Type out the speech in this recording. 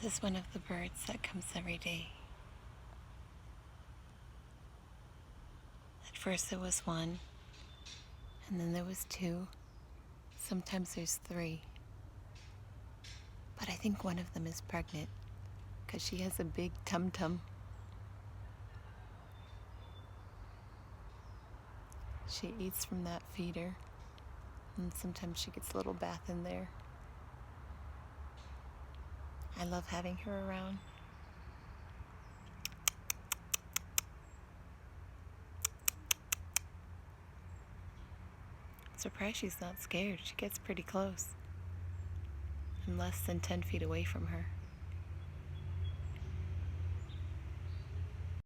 This is one of the birds that comes every day. At first there was one, and then there was two. Sometimes there's three. But I think one of them is pregnant because she has a big tum-tum. She eats from that feeder, and sometimes she gets a little bath in there. I love having her around. I'm surprised she's not scared. She gets pretty close. I'm less than 10 feet away from her.